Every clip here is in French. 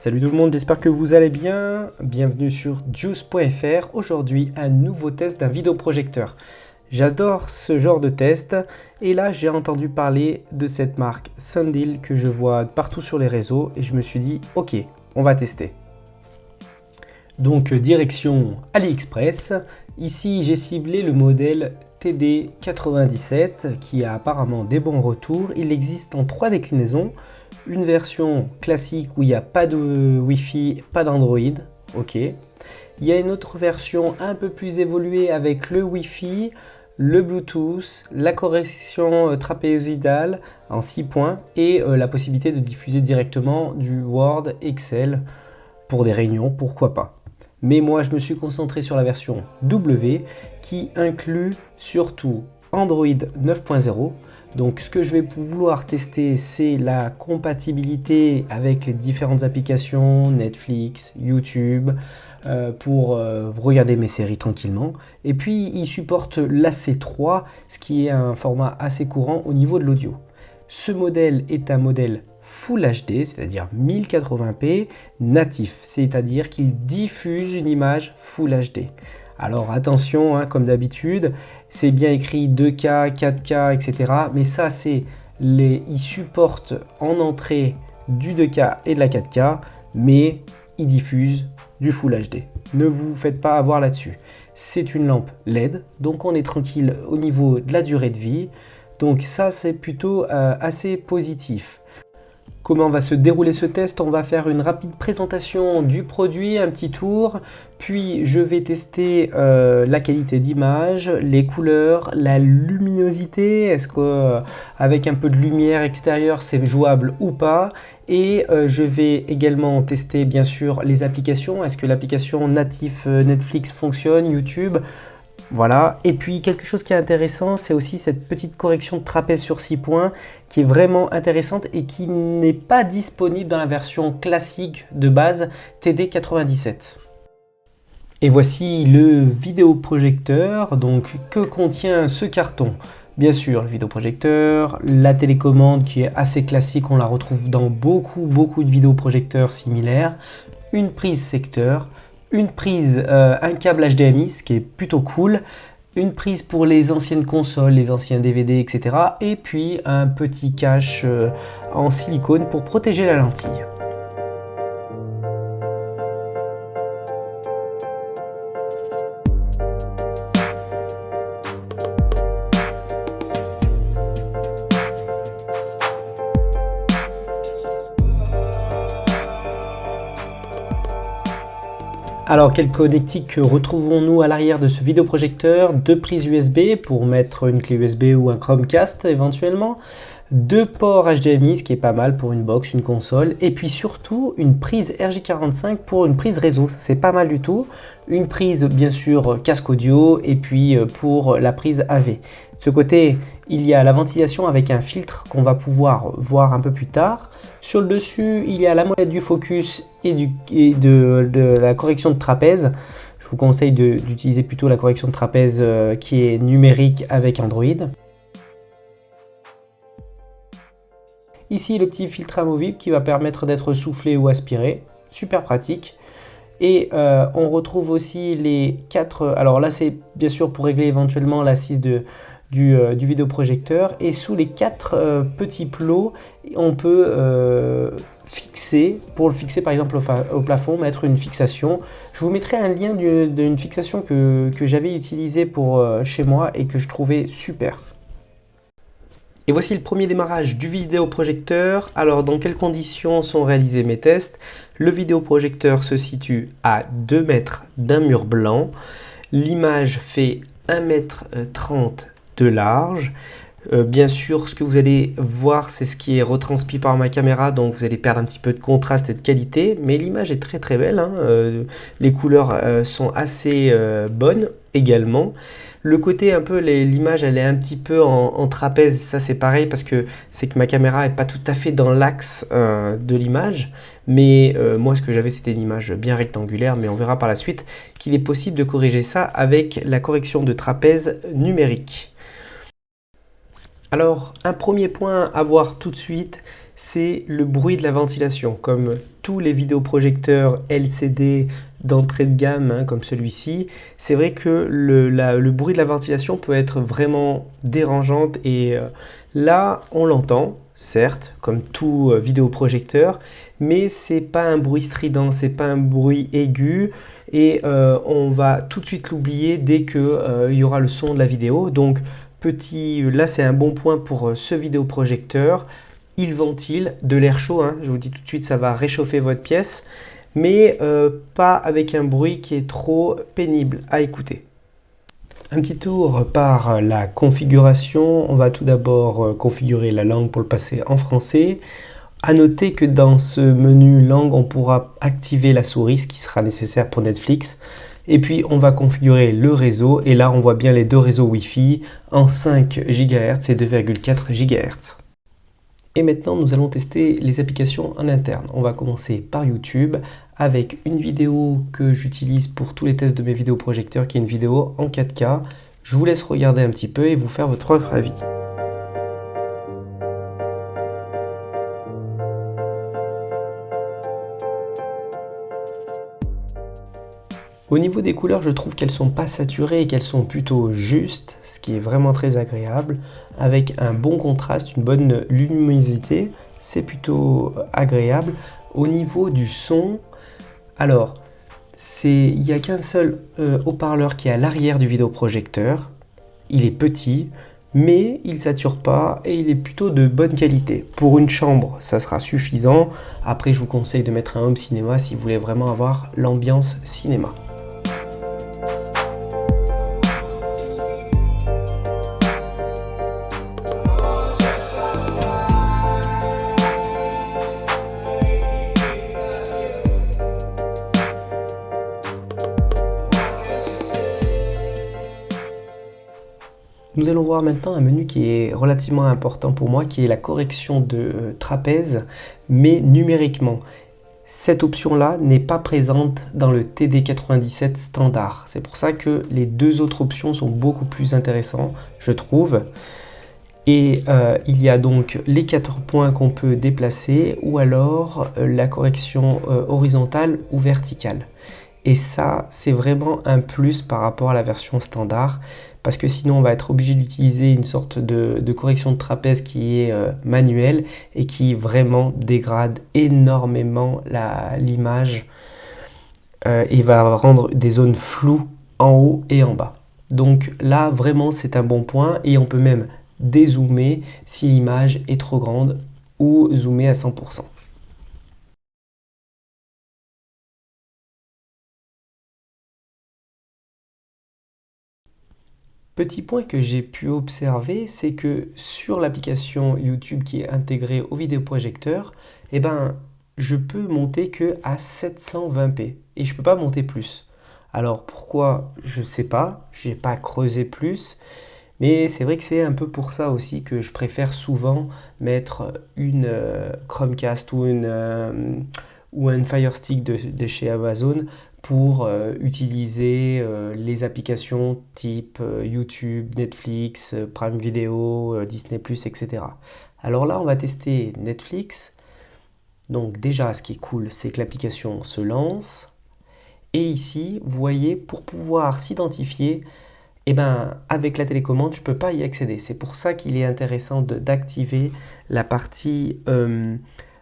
Salut tout le monde, j'espère que vous allez bien. Bienvenue sur Juice.fr. Aujourd'hui, un nouveau test d'un vidéoprojecteur. J'adore ce genre de test et là j'ai entendu parler de cette marque Sandil que je vois partout sur les réseaux et je me suis dit ok, on va tester. Donc direction AliExpress. Ici j'ai ciblé le modèle TD97 qui a apparemment des bons retours. Il existe en 3 déclinaisons. Une version classique où il n'y a pas de Wi-Fi, pas d'Android. Ok. Il y a une autre version un peu plus évoluée avec le Wi-Fi, le Bluetooth, la correction trapézoïdale en 6 points et la possibilité de diffuser directement du Word, Excel pour des réunions, pourquoi pas. Mais moi, je me suis concentré sur la version W qui inclut surtout Android 9.0. Donc ce que je vais vouloir tester, c'est la compatibilité avec les différentes applications, Netflix, YouTube, pour regarder mes séries tranquillement. Et puis il supporte l'AC3, ce qui est un format assez courant au niveau de l'audio. Ce modèle est un modèle Full HD, c'est-à-dire 1080p natif, c'est-à-dire qu'il diffuse une image Full HD. Alors attention, hein, comme d'habitude, c'est bien écrit 2K, 4K, etc. Mais ça, il supporte en entrée du 2K et de la 4K, mais il diffuse du Full HD. Ne vous faites pas avoir là-dessus. C'est une lampe LED, donc on est tranquille au niveau de la durée de vie. Donc ça, c'est plutôt assez positif. Comment va se dérouler ce test? On va faire une rapide présentation du produit, un petit tour, puis je vais tester la qualité d'image, les couleurs, la luminosité, est-ce qu'avec un peu de lumière extérieure c'est jouable ou pas, et je vais également tester bien sûr les applications, est-ce que l'application native Netflix fonctionne, YouTube. Voilà, et puis quelque chose qui est intéressant, c'est aussi cette petite correction de trapèze sur 6 points qui est vraiment intéressante et qui n'est pas disponible dans la version classique de base TD97. Et voici le vidéoprojecteur. Donc que contient ce carton? Bien sûr, le vidéoprojecteur, la télécommande qui est assez classique, on la retrouve dans beaucoup de vidéoprojecteurs similaires, une prise secteur, une prise, un câble HDMI, ce qui est plutôt cool, une prise pour les anciennes consoles, les anciens DVD, etc. Et puis un petit cache en silicone pour protéger la lentille. Alors, quelle connectique retrouvons-nous à l'arrière de ce vidéoprojecteur? 2 prises USB pour mettre une clé USB ou un Chromecast éventuellement, 2 ports HDMI, ce qui est pas mal pour une box, une console, et puis surtout une prise RJ45 pour une prise réseau, ça c'est pas mal du tout. Une prise bien sûr casque audio et puis pour la prise AV. De ce côté, il y a la ventilation avec un filtre qu'on va pouvoir voir un peu plus tard. Sur le dessus, il y a la molette du focus et de la correction de trapèze. Je vous conseille d'utiliser plutôt la correction de trapèze qui est numérique avec Android. Ici, le petit filtre amovible qui va permettre d'être soufflé ou aspiré. Super pratique. Et on retrouve aussi les 4... Alors là, c'est bien sûr pour régler éventuellement l'assise du vidéoprojecteur. Et sous les 4 petits plots, on peut fixer, pour le fixer par exemple au plafond, mettre une fixation. Je vous mettrai un lien d'une fixation que j'avais utilisée pour chez moi et que je trouvais super. Et voici le premier démarrage du vidéoprojecteur. Alors, dans quelles conditions sont réalisés mes tests? Le vidéoprojecteur se situe à 2 mètres d'un mur blanc. L'image fait 1,30 m de large. Bien sûr, ce que vous allez voir, c'est ce qui est retransmis par ma caméra, donc vous allez perdre un petit peu de contraste et de qualité, mais l'image est très belle, hein. Les couleurs sont assez bonnes également. Le côté un peu, l'image elle est un petit peu en trapèze, ça c'est pareil parce que c'est que ma caméra n'est pas tout à fait dans l'axe de l'image, mais moi ce que j'avais c'était une image bien rectangulaire, mais on verra par la suite qu'il est possible de corriger ça avec la correction de trapèze numérique. Alors, un premier point à voir tout de suite, c'est le bruit de la ventilation. Comme tous les vidéoprojecteurs LCD d'entrée de gamme, hein, comme celui-ci, c'est vrai que le bruit de la ventilation peut être vraiment dérangeante et là, on l'entend, certes, comme tout vidéoprojecteur, mais c'est pas un bruit strident, c'est pas un bruit aigu et on va tout de suite l'oublier dès que il y aura le son de la vidéo. Donc là c'est un bon point pour ce vidéoprojecteur. Il ventile de l'air chaud, hein. Je vous dis tout de suite, ça va réchauffer votre pièce, mais pas avec un bruit qui est trop pénible à écouter. Un petit tour par la configuration. On va tout d'abord configurer la langue pour le passer en français. À noter que dans ce menu langue, on pourra activer la souris, ce qui sera nécessaire pour Netflix. Et puis on va configurer le réseau, et là on voit bien les deux réseaux Wi-Fi en 5 GHz et 2,4 GHz. Et maintenant, nous allons tester les applications en interne. On va commencer par YouTube avec une vidéo que j'utilise pour tous les tests de mes vidéoprojecteurs, qui est une vidéo en 4K. Je vous laisse regarder un petit peu et vous faire votre avis. Au niveau des couleurs, je trouve qu'elles ne sont pas saturées et qu'elles sont plutôt justes, ce qui est vraiment très agréable, avec un bon contraste, une bonne luminosité, c'est plutôt agréable. Au niveau du son, alors, il n'y a qu'un seul haut-parleur qui est à l'arrière du vidéoprojecteur, il est petit, mais il ne sature pas et il est plutôt de bonne qualité. Pour une chambre, ça sera suffisant. Après, je vous conseille de mettre un home cinéma si vous voulez vraiment avoir l'ambiance cinéma. Nous allons voir maintenant un menu qui est relativement important pour moi, qui est la correction de trapèze, mais numériquement. Cette option-là n'est pas présente dans le TD97 standard. C'est pour ça que les deux autres options sont beaucoup plus intéressantes, je trouve. Et il y a donc les 4 points qu'on peut déplacer ou alors la correction horizontale ou verticale. Et ça, c'est vraiment un plus par rapport à la version standard, parce que sinon on va être obligé d'utiliser une sorte de correction de trapèze qui est manuelle et qui vraiment dégrade énormément l'image et va rendre des zones floues en haut et en bas. Donc là, vraiment, c'est un bon point et on peut même dézoomer si l'image est trop grande ou zoomer à 100%. Petit point que j'ai pu observer, c'est que sur l'application YouTube qui est intégrée au vidéoprojecteur, eh ben, je peux monter que à 720p et je peux pas monter plus. Alors pourquoi? Je sais pas, j'ai pas creusé plus, mais c'est vrai que c'est un peu pour ça aussi que je préfère souvent mettre une Chromecast ou un Fire Stick de chez Amazon pour utiliser les applications type YouTube, Netflix, Prime Video, Disney+, etc. Alors là, on va tester Netflix. Donc déjà, ce qui est cool, c'est que l'application se lance. Et ici, vous voyez, pour pouvoir s'identifier, eh ben, avec la télécommande, je ne peux pas y accéder. C'est pour ça qu'il est intéressant d'activer la partie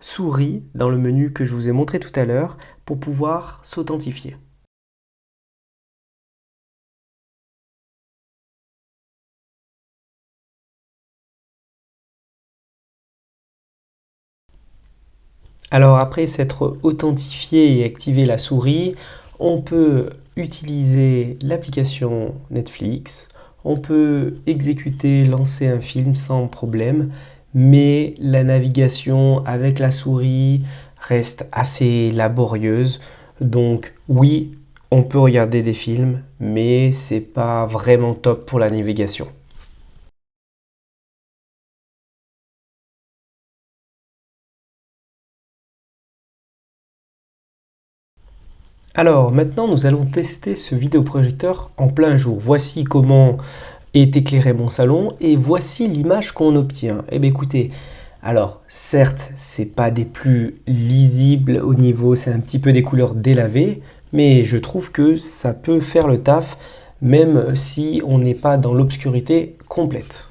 souris dans le menu que je vous ai montré tout à l'heure pour pouvoir s'authentifier. Alors après s'être authentifié et activé la souris, on peut utiliser l'application Netflix, on peut exécuter, lancer un film sans problème, mais la navigation avec la souris reste assez laborieuse. Donc oui, on peut regarder des films, mais c'est pas vraiment top pour la navigation. Alors maintenant nous allons tester ce vidéoprojecteur en plein jour. Voici comment est éclairé mon salon et voici l'image qu'on obtient. Eh bien écoutez, Alors, certes, c'est pas des plus lisibles au niveau, c'est un petit peu des couleurs délavées, mais je trouve que ça peut faire le taf, même si on n'est pas dans l'obscurité complète.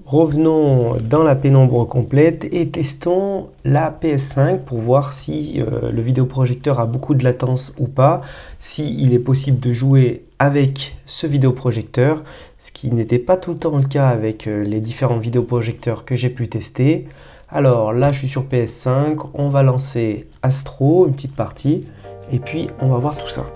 Revenons dans la pénombre complète et testons la PS5 pour voir si le vidéoprojecteur a beaucoup de latence ou pas, s'il est possible de jouer avec ce vidéoprojecteur, ce qui n'était pas tout le temps le cas avec les différents vidéoprojecteurs que j'ai pu tester. Alors là, je suis sur PS5, on va lancer Astro, une petite partie, et puis on va voir tout ça.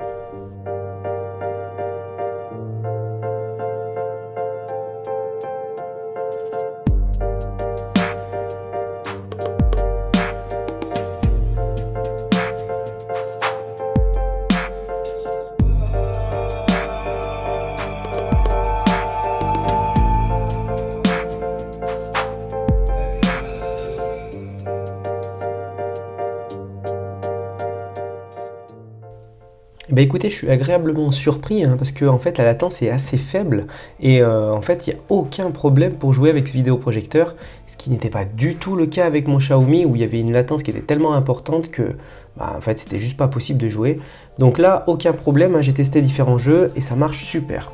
Bah écoutez, je suis agréablement surpris hein, parce que en fait la latence est assez faible et en fait il n'y a aucun problème pour jouer avec ce vidéoprojecteur, ce qui n'était pas du tout le cas avec mon Xiaomi où il y avait une latence qui était tellement importante que en fait c'était juste pas possible de jouer. Donc là aucun problème, hein, j'ai testé différents jeux et ça marche super.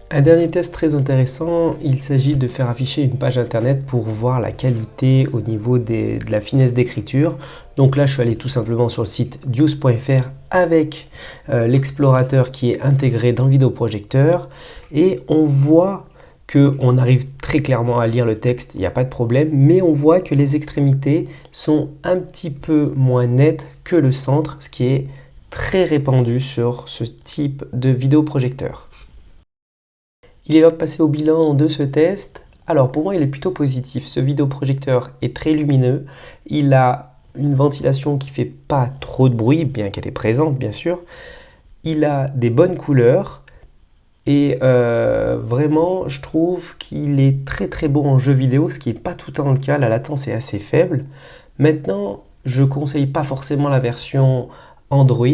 Un dernier test très intéressant, il s'agit de faire afficher une page internet pour voir la qualité au niveau de la finesse d'écriture. Donc là, je suis allé tout simplement sur le site juice.fr avec l'explorateur qui est intégré dans le vidéoprojecteur et on voit qu'on arrive très clairement à lire le texte, il n'y a pas de problème, mais on voit que les extrémités sont un petit peu moins nettes que le centre, ce qui est très répandu sur ce type de vidéoprojecteur. Il est l'heure de passer au bilan de ce test. Alors pour moi il est plutôt positif, ce vidéoprojecteur est très lumineux, il a une ventilation qui fait pas trop de bruit, bien qu'elle est présente bien sûr, il a des bonnes couleurs et vraiment je trouve qu'il est très très bon en jeu vidéo, ce qui n'est pas tout le temps le cas, la latence est assez faible. Maintenant je ne conseille pas forcément la version Android,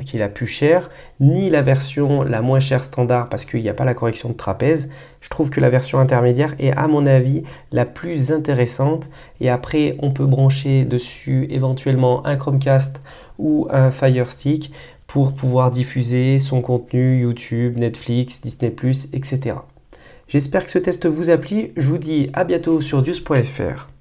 qui est la plus chère, ni la version la moins chère standard parce qu'il n'y a pas la correction de trapèze. Je trouve que la version intermédiaire est à mon avis la plus intéressante et après on peut brancher dessus éventuellement un Chromecast ou un Fire Stick pour pouvoir diffuser son contenu YouTube, Netflix, Disney+, etc. J'espère que ce test vous a plu, je vous dis à bientôt sur juice.fr.